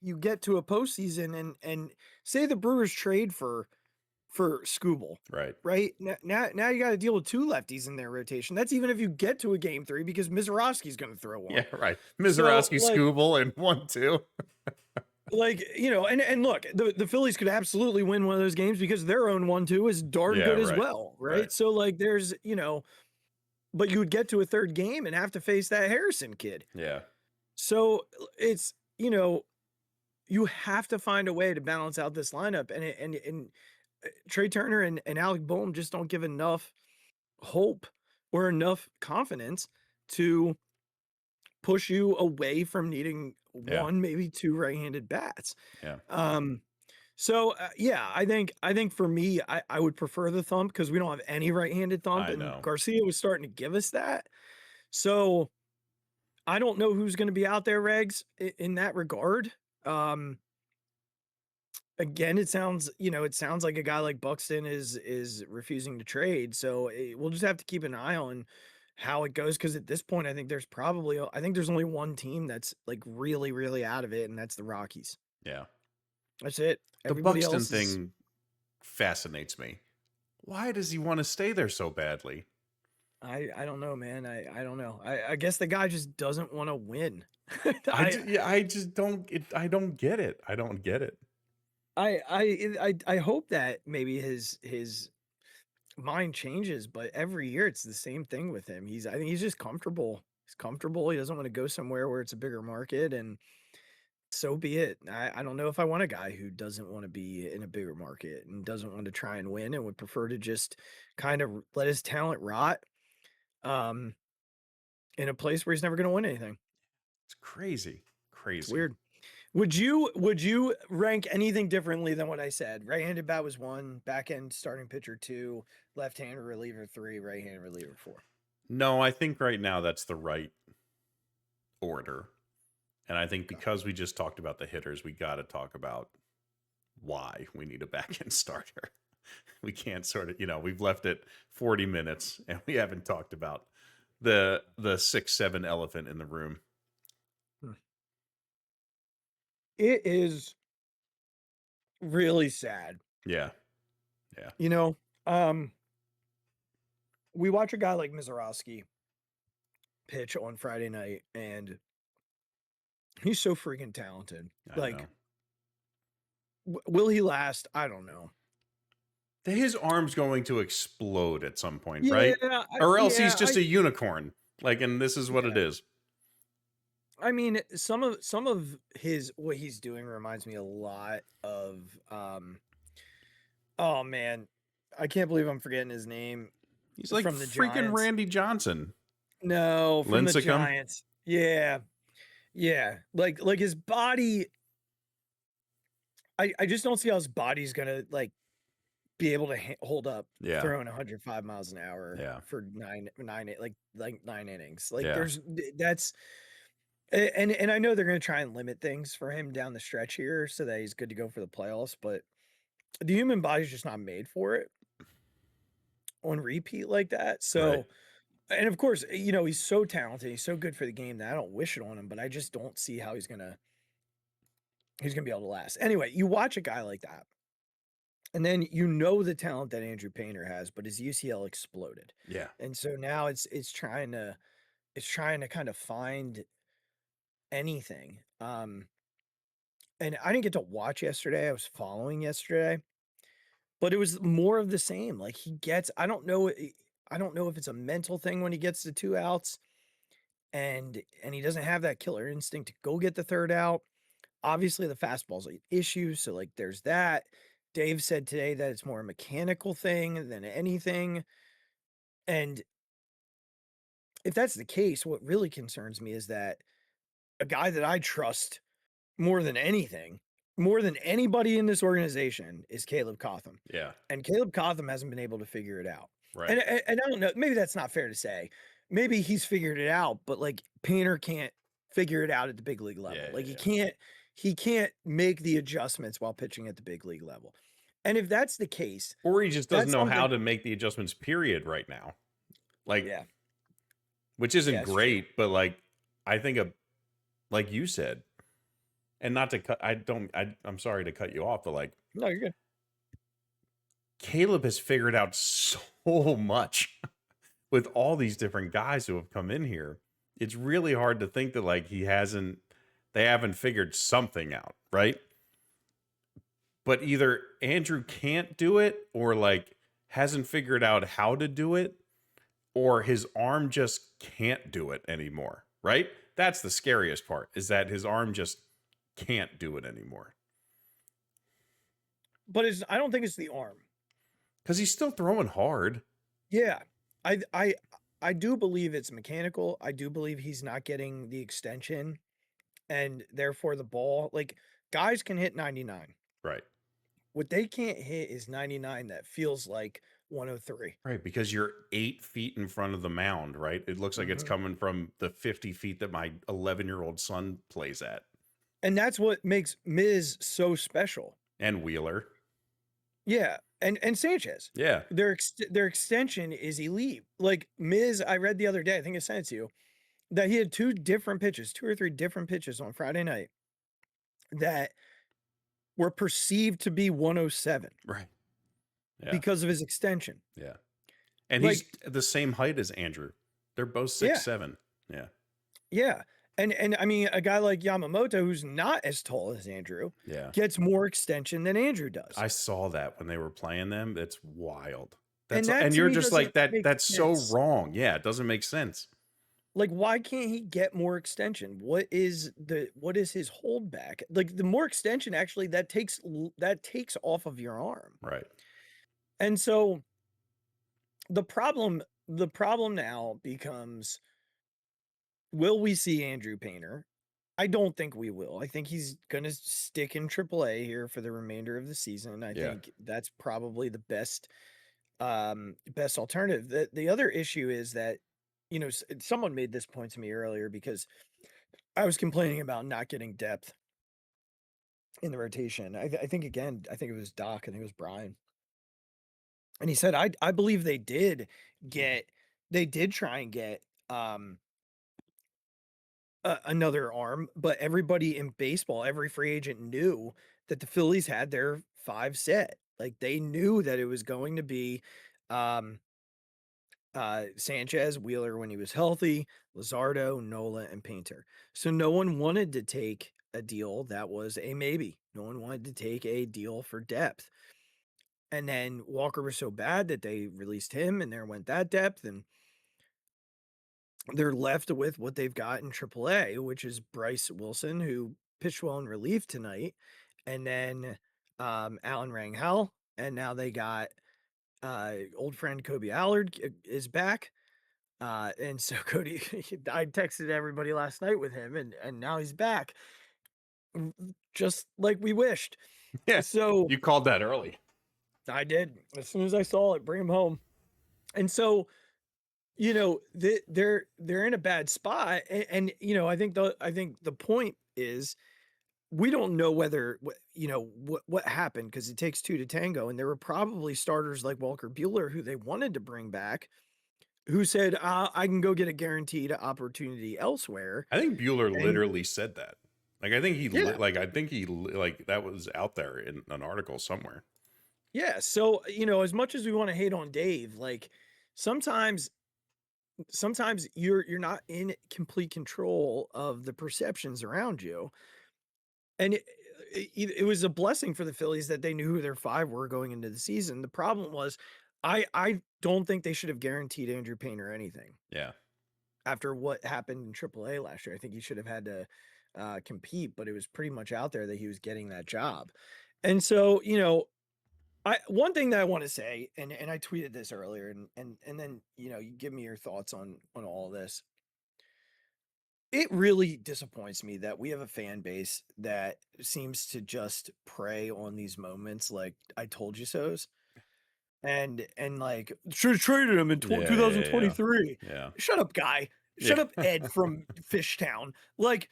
S4: you get to a postseason and say the Brewers trade for Skubal, right? Now you got to deal with 2 lefties in their rotation. That's even if you get to a game 3, because Mizorowski's going to throw one.
S5: Yeah, right. Mizorowski,
S4: So, like,
S5: Skubal, and 1-2.
S4: Like, and look, the Phillies could absolutely win one of those games because their own 1-2 is darn good as well, right? So, like, there's, but you would get to a 3rd game and have to face that Harrison kid.
S5: Yeah.
S4: So it's, you have to find a way to balance out this lineup, and Trey Turner and Alec Boehm just don't give enough hope or enough confidence to push you away from needing 1, maybe 2 right-handed bats.
S5: Yeah.
S4: So I think for me, I would prefer the thump, because we don't have any right-handed thump,
S5: I
S4: and
S5: know.
S4: Garcia was starting to give us that. So I don't know who's going to be out there, Regz, in that regard. Again, it sounds like a guy like Buxton is refusing to trade. So we'll just have to keep an eye on how it goes, because at this point, I think there's only one team that's like really, really out of it, and that's the Rockies.
S5: Yeah.
S4: That's it.
S5: The
S4: Everybody
S5: Buxton
S4: else
S5: thing fascinates me. Why does he want to stay there so badly?
S4: I don't know, man. I don't know. I guess the guy just doesn't want to win.
S5: I just don't I don't get it. I don't get it.
S4: I hope that maybe his mind changes, but every year it's the same thing with him. I think he's just comfortable. He's comfortable. He doesn't want to go somewhere where it's a bigger market, and so be it. I don't know if I want a guy who doesn't want to be in a bigger market and doesn't want to try and win and would prefer to just kind of let his talent rot um in a place where he's never going to win anything.
S5: It's crazy.
S4: It's weird. Would you rank anything differently than what I said? Right-handed bat was 1, back-end starting pitcher 2, left-handed reliever 3, right-handed reliever 4.
S5: No, I think right now that's the right order. And I think because we just talked about the hitters, we got to talk about why we need a back-end starter. We can't sort of, we've left it 40 minutes and we haven't talked about the 6'7" elephant in the room.
S4: It is really sad.
S5: Yeah.
S4: We watch a guy like Mizorowski pitch on Friday night, and he's so freaking talented.
S5: I know.
S4: Will he last? I don't know.
S5: His arm's going to explode at some point, right? Or else he's just a unicorn. And this is what it is.
S4: I mean, some of what he's doing reminds me a lot of oh man, I can't believe I'm forgetting his name.
S5: He's like
S4: from the
S5: freaking
S4: Giants.
S5: Randy Johnson.
S4: No, from the
S5: Lincecum?
S4: Giants. Yeah. Like his body. I just don't see how his body's gonna be able to hold up throwing 105 miles an hour for nine innings. That's. And I know they're going to try and limit things for him down the stretch here so that he's good to go for the playoffs, but the human body's just not made for it on repeat like that. So, and of course, he's so talented, he's so good for the game that I don't wish it on him, but I just don't see how he's going to be able to last. Anyway, you watch a guy like that, and then the talent that Andew Painter has, but his UCL exploded.
S5: Yeah.
S4: And so now it's trying to kind of find anything. And I didn't get to watch yesterday. I was following yesterday, but it was more of the same. I don't know if it's a mental thing when he gets to 2 outs and he doesn't have that killer instinct to go get the 3rd out. Obviously the fastball's an issue. So there's that. Dave said today that it's more a mechanical thing than anything. And if that's the case, what really concerns me is that a guy that I trust more than anything, more than anybody in this organization, is Caleb Cotham.
S5: Yeah.
S4: And Caleb Cotham hasn't been able to figure it out.
S5: Right.
S4: And I don't know, maybe that's not fair to say. Maybe he's figured it out, but Painter can't figure it out at the big league level. He can't make the adjustments while pitching at the big league level. And if that's the case,
S5: or he just doesn't know how to make the adjustments, period, right now. Which isn't great, but I think like you said, and not to cut, I'm sorry to cut you off, but
S4: no, you're good.
S5: Caleb has figured out so much with all these different guys who have come in here. It's really hard to think that they haven't figured something out, right? But either Andrew can't do it or hasn't figured out how to do it, or his arm just can't do it anymore, right? That's the scariest part, is that his arm just can't do it anymore.
S4: But I don't think it's the arm.
S5: Because he's still throwing hard.
S4: Yeah. I do believe it's mechanical. I do believe he's not getting the extension, and therefore the ball, guys can hit 99.
S5: Right.
S4: What they can't hit is 99 that feels like 103.
S5: Right, because you're 8 feet in front of the mound, right? It looks like it's coming from the 50 feet that my 11-year-old son plays at.
S4: And that's what makes Miz so special.
S5: And Wheeler.
S4: Yeah, and Sanchez.
S5: Yeah.
S4: Their extension is elite. Miz, I read the other day, I think I sent it to you, that he had 2 or 3 different pitches on Friday night that were perceived to be 107.
S5: Right. Yeah.
S4: Because of his extension.
S5: Yeah. And
S4: Like,
S5: he's the same height as Andrew. They're both 6'7". Yeah.
S4: yeah. And I mean, a guy like Yamamoto, who's not as tall as Andrew,
S5: Yeah.
S4: gets more extension than Andrew does.
S5: I saw that when they were playing them. That's wild.
S4: And
S5: That's
S4: that
S5: and
S4: to
S5: you're
S4: me
S5: just
S4: doesn't
S5: like that.
S4: make
S5: That's so
S4: sense.
S5: wrong. Yeah, it doesn't make sense.
S4: Like, why can't he get more extension? What is his holdback? Like, the more extension, actually, that takes off of your arm.
S5: Right.
S4: And so the problem now becomes, will we see Andew Painter? I don't think we will. I think he's going to stick in AAA here for the remainder of the season. I think that's probably the best alternative. The other issue is that, someone made this point to me earlier, because I was complaining about not getting depth in the rotation. I think it was Doc, I think it was Brian. And he said, I believe they did try and get another arm, but everybody in baseball, every free agent knew that the Phillies had their 5 set. Like, they knew that it was going to be Sanchez, Wheeler when he was healthy, Luzardo, Nola, and Painter. So no one wanted to take a deal that was a maybe. No one wanted to take a deal for depth. And then Walker was so bad that they released him, and there went that depth, and they're left with what they've got in AAA, which is Bryce Wilson, who pitched well in relief tonight, and then Alan Rangel, and now they got old friend Kobe Allard is back. And so Cody, I texted everybody last night with him, and now he's back, just like we wished.
S5: Yeah.
S4: So
S5: You called that early.
S4: I did. As soon as I saw it, bring him home. And so, they're in a bad spot, and I think the point is, we don't know whether what happened, because it takes 2 to tango, and there were probably starters like Walker Buehler who they wanted to bring back, who said, I can go get a guaranteed opportunity elsewhere.
S5: I think Bueller literally said that. Like, I think he that was out there in an article somewhere.
S4: Yeah. So, as much as we want to hate on Dave, like, sometimes you're not in complete control of the perceptions around you. And it was a blessing for the Phillies that they knew who their 5 were going into the season. The problem was, I don't think they should have guaranteed Andew Painter anything.
S5: Yeah.
S4: After what happened in AAA last year, I think he should have had to compete, but it was pretty much out there that he was getting that job. And so, one thing that I want to say, and I tweeted this earlier, and then, you give me your thoughts on all this. It really disappoints me that we have a fan base that seems to just prey on these moments like I told you so's. And like, should have traded him in 2023.
S5: Yeah.
S4: Shut up, guy. Shut up, Ed from Fishtown. Like,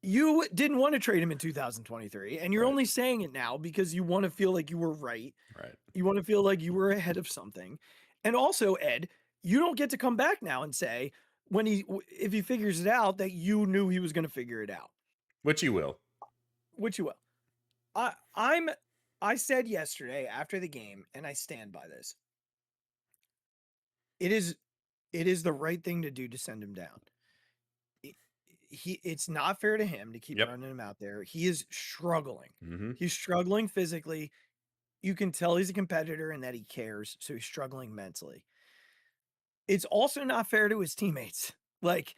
S4: you didn't want to trade him in 2023, and you're only saying it now because you want to feel like you were right.
S5: Right.
S4: You want to feel like you were ahead of something. And also, Ed, you don't get to come back now and say, if he figures it out, that you knew he was going to figure it out.
S5: Which you will.
S4: I said yesterday after the game, and I stand by this. It is the right thing to do to send him down. It's not fair to him to keep running him out there. He is struggling.
S5: Mm-hmm.
S4: He's struggling physically. You can tell he's a competitor and that he cares, so he's struggling mentally. It's also not fair to his teammates. Like,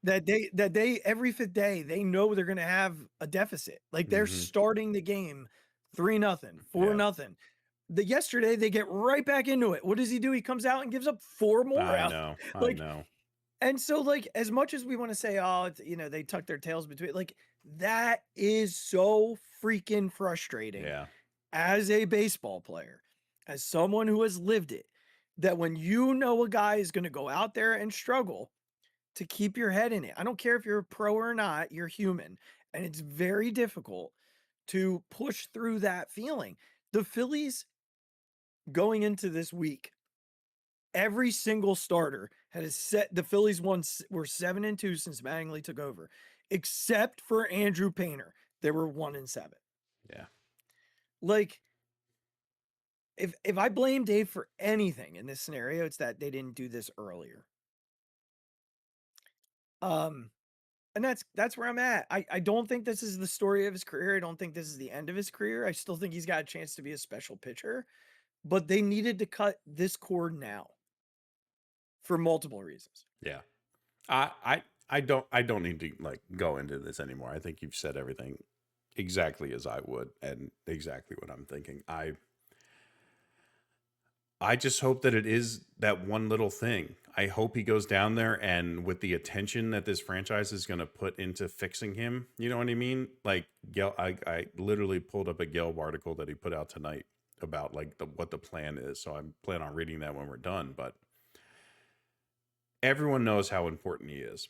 S4: that they every 5th day, they know they're going to have a deficit. Like, they're starting the game 3-0, 4-0. Yesterday they get right back into it. What does he do? He comes out and gives up 4 more.
S5: I know.
S4: And so, like, as much as we want to say, oh, they tuck their tails between, like, that is so freaking frustrating.
S5: Yeah.
S4: As a baseball player, as someone who has lived it, that when you know a guy is going to go out there and struggle, to keep your head in it. I don't care if you're a pro or not, you're human. And it's very difficult to push through that feeling. The Phillies, going into this week, every single starter had a set. The Phillies were 7-2 since Mattingly took over, except for Andew Painter. They were 1-7.
S5: Yeah.
S4: Like, if I blame Dave for anything in this scenario, it's that they didn't do this earlier. And that's where I'm at. I don't think this is the story of his career. I don't think this is the end of his career. I still think he's got a chance to be a special pitcher, but they needed to cut this cord now for multiple reasons.
S5: Yeah. I don't need to like go into this anymore. I think you've said everything exactly as I would and exactly what I'm thinking. I just hope that it is that one little thing. I hope he goes down there and with the attention that this franchise is going to put into fixing him, you know what I mean? Like I literally pulled up a Gelb article that he put out tonight about like what the plan is. So I'm planning on reading that when we're done, but everyone knows how important he is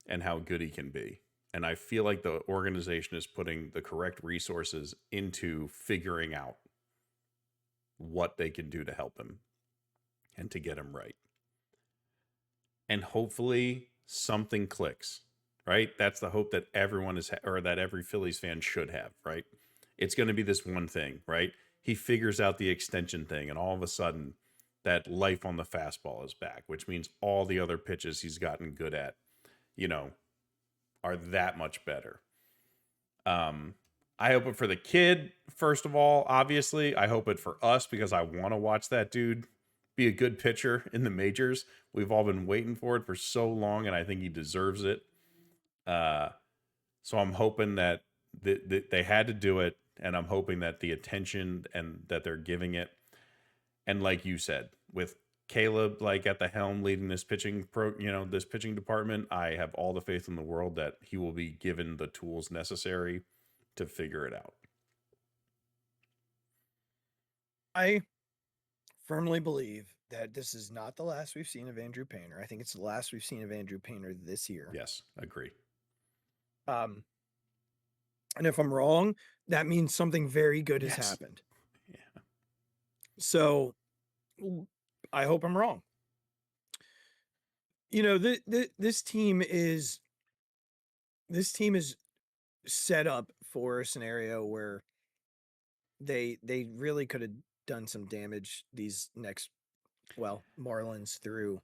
S5: and how good he can be. And I feel like the organization is putting the correct resources into figuring out what they can do to help him and to get him right. And hopefully something clicks, right? That's the hope that everyone is, or that every Phillies fan should have, right? It's going to be this one thing, right? He figures out the extension thing, and all of a sudden that life on the fastball is back, which means all the other pitches he's gotten good at, you know, are that much better. I hope it for the kid, first of all, obviously. I hope it for us because I want to watch that dude be a good pitcher in the majors. We've all been waiting for it for so long, and I think he deserves it. So I'm hoping that they had to do it, and I'm hoping that the attention and that they're giving it. And like you said, with Caleb like at the helm leading this pitching this pitching department, I have all the faith in the world that he will be given the tools necessary to figure it out.
S4: I firmly believe that this is not the last we've seen of Andew Painter. I think it's the last we've seen of Andew Painter this year.
S5: Yes, agree.
S4: And if I'm wrong, that means something very good has happened.
S5: Yeah.
S4: So I hope I'm wrong. You know, this team is set up for a scenario where they really could have done some damage these next, Marlins through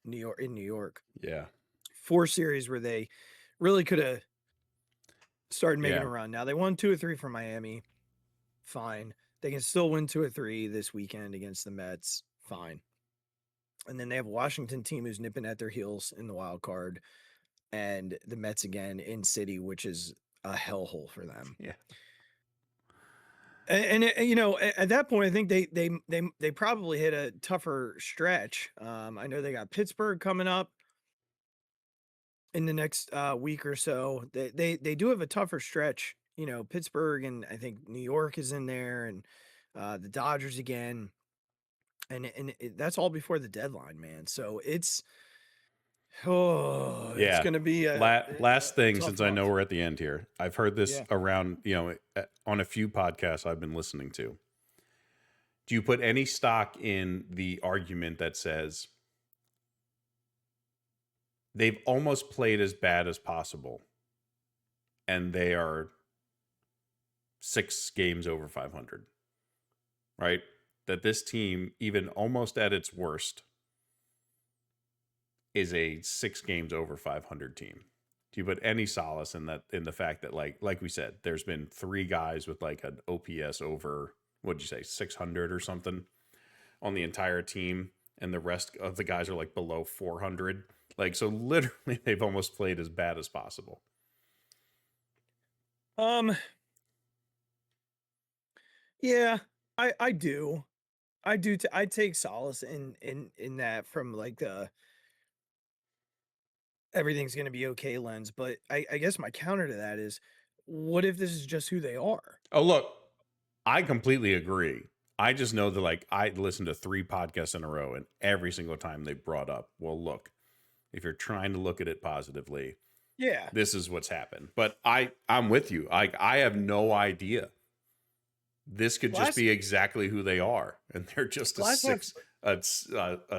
S4: New York.
S5: Yeah.
S4: 4 series where they really could have started making a run. Now they won 2 or 3 from Miami. Fine. They can still win 2 or 3 this weekend against the Mets. Fine. And then they have a Washington team who's nipping at their heels in the wild card, and the Mets again in City, which is a hellhole for them.
S5: Yeah.
S4: And you know, at that point, I think they probably hit a tougher stretch. I know they got Pittsburgh coming up in the next week or so. They do have a tougher stretch. You know, Pittsburgh, and I think New York is in there, and the Dodgers again. And that's all before the deadline, man. So it's going to be a
S5: last thing,
S4: tough
S5: since I know
S4: month.
S5: we're at the end here. I've heard this around, on a few podcasts I've been listening to. Do you put any stock in the argument that says they've almost played as bad as possible and they are 6 games over 500, right? That this team, even almost at its worst, is a 6 games over 500 team. Do you put any solace in that, in the fact that like we said, there's been 3 guys with like an OPS over, what'd you say, 600 or something on the entire team, and the rest of the guys are like below 400? Like, so literally they've almost played as bad as possible.
S4: Yeah, I do. I take solace in that from like the everything's going to be okay lens. But I guess my counter to that is, what if this is just who they are?
S5: Oh, look, I completely agree. I just know that like I listened to 3 podcasts in a row, and every single time they brought up, well, look, if you're trying to look at it positively, this is what's happened. But I'm with you. I have no idea. This could just be exactly who they are, and they're just a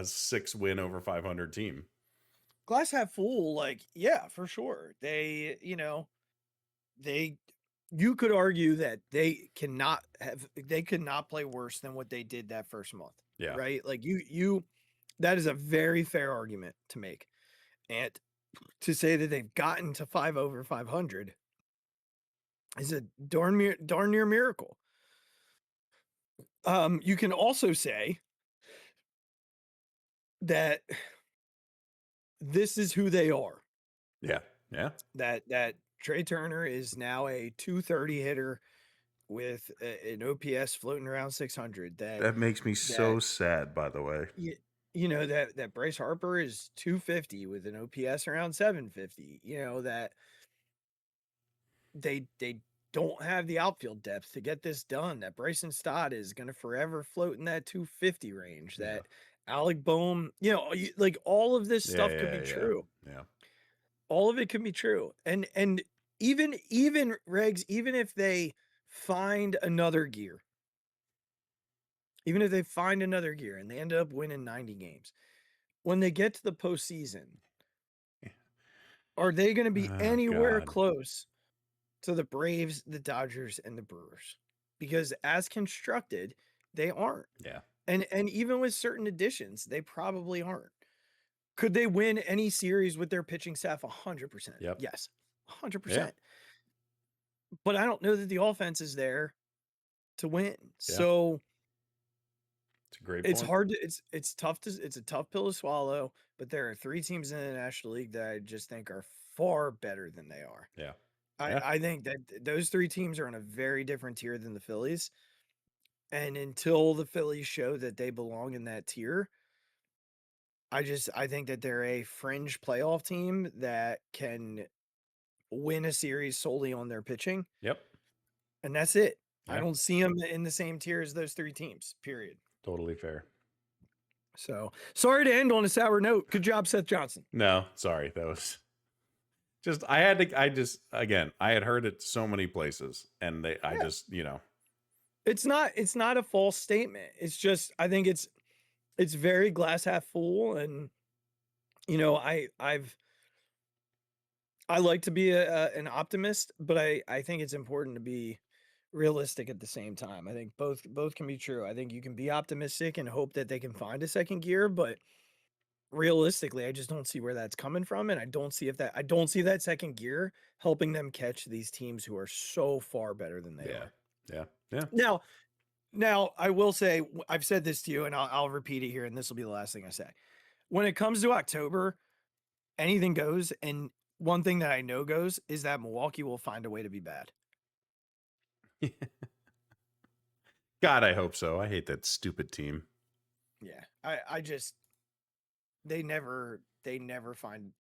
S5: 6 win over 500 team.
S4: Glass half full, like, yeah, for sure. They you could argue that they could not play worse than what they did that first month.
S5: Yeah.
S4: Right. Like that is a very fair argument to make. And to say that they've gotten to 5 over 500 is a darn near miracle. You can also say that this is who they are.
S5: Yeah. Yeah.
S4: That Trey Turner is now a 230 hitter with an OPS floating around 600.
S5: That makes me so sad, by the way.
S4: You know, that Bryce Harper is 250 with an OPS around 750. You know, that they don't have the outfield depth to get this done. That Bryson Stott is going to forever float in that 250 range.
S5: Yeah.
S4: That Alec Boehm, you know, like all of this stuff could be true.
S5: Yeah.
S4: All of it could be true. And even Regz, even if they find another gear, and they end up winning 90 games, when they get to the postseason, are they going to be anywhere close to the Braves, the Dodgers, and the Brewers? Because as constructed, they aren't.
S5: Yeah.
S4: And even with certain additions, they probably aren't. Could they win any series with their pitching staff? 100%.
S5: Yep.
S4: Yes, 100%.
S5: Yeah.
S4: But I don't know that the offense is there to win.
S5: Yeah.
S4: So
S5: it's a great.
S4: It's hard to. It's tough to. It's a tough pill to swallow. But there are 3 teams in the National League that I just think are far better than they are.
S5: Yeah.
S4: I think that those 3 teams are on a very different tier than the Phillies. And until the Phillies show that they belong in that tier, I think that they're a fringe playoff team that can win a series solely on their pitching.
S5: Yep.
S4: And that's it.
S5: Yeah.
S4: I don't see them in the same tier as those 3 teams, period.
S5: Totally fair.
S4: So sorry to end on a sour note. Good job, Seth Johnson.
S5: No, sorry. That was just, I had heard it so many places and it's
S4: not a false statement. It's just, I think it's very glass half full. And, you know, I like to be an optimist, but I think it's important to be realistic at the same time. I think both can be true. I think you can be optimistic and hope that they can find a second gear, but realistically, I just don't see where that's coming from. And I don't see that second gear helping them catch these teams who are so far better than they are.
S5: Yeah.
S4: Now I will say, I've said this to you and I'll repeat it here. And this will be the last thing I say. When it comes to October, anything goes. And one thing that I know goes is that Milwaukee will find a way to be bad.
S5: God, I hope so. I hate that stupid team.
S4: Yeah. I just, they never find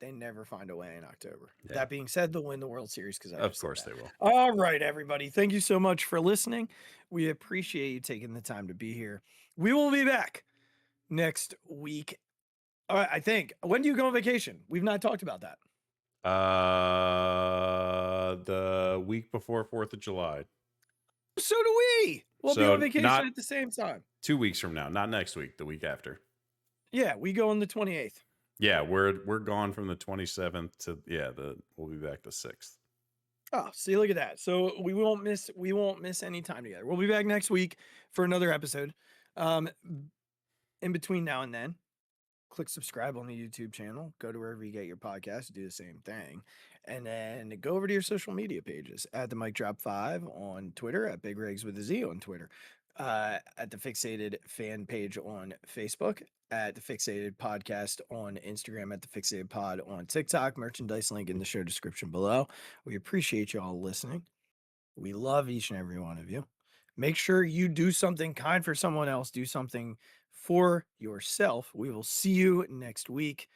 S4: a way in October. Yeah. That being said, they'll win the World Series
S5: of course they will.
S4: All right, everybody. Thank you so much for listening. We appreciate you taking the time to be here. We will be back next week. All right, I think. When do you go on vacation? We've not talked about that.
S5: The week before 4th of July.
S4: So do we. We'll be on vacation at the same time.
S5: 2 weeks from now, not next week, the week after.
S4: Yeah, we go on the 28th.
S5: Yeah, we're gone from the 27th to we'll be back the 6th.
S4: Oh, see, look at that. So we won't miss any time together. We'll be back next week for another episode. In between now and then, click subscribe on the YouTube channel. Go to wherever you get your podcast, do the same thing. And then go over to your social media pages at the Mic Drop 5 on Twitter, at Big Regz with a Z on Twitter, at the Phixated fan page on Facebook, at the Phixated Podcast on Instagram, at the Phixated Pod on TikTok, merchandise link in the show description below. We appreciate you all listening. We love each and every one of you. Make sure you do something kind for someone else. Do something for yourself. We will see you next week.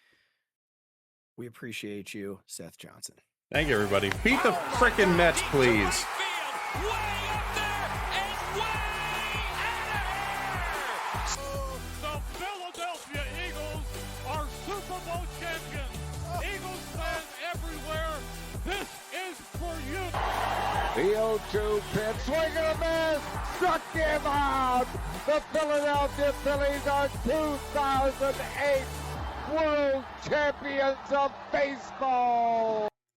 S4: We appreciate you, Seth Johnson.
S5: Thank you, everybody. Beat the frickin' Mets, please.
S2: The Philadelphia Eagles are Super Bowl champions. Eagles fans everywhere, this is for you.
S3: The 0-2 pitch, swing and a miss, struck him out. The Philadelphia Phillies are 2008 World Champions of Baseball.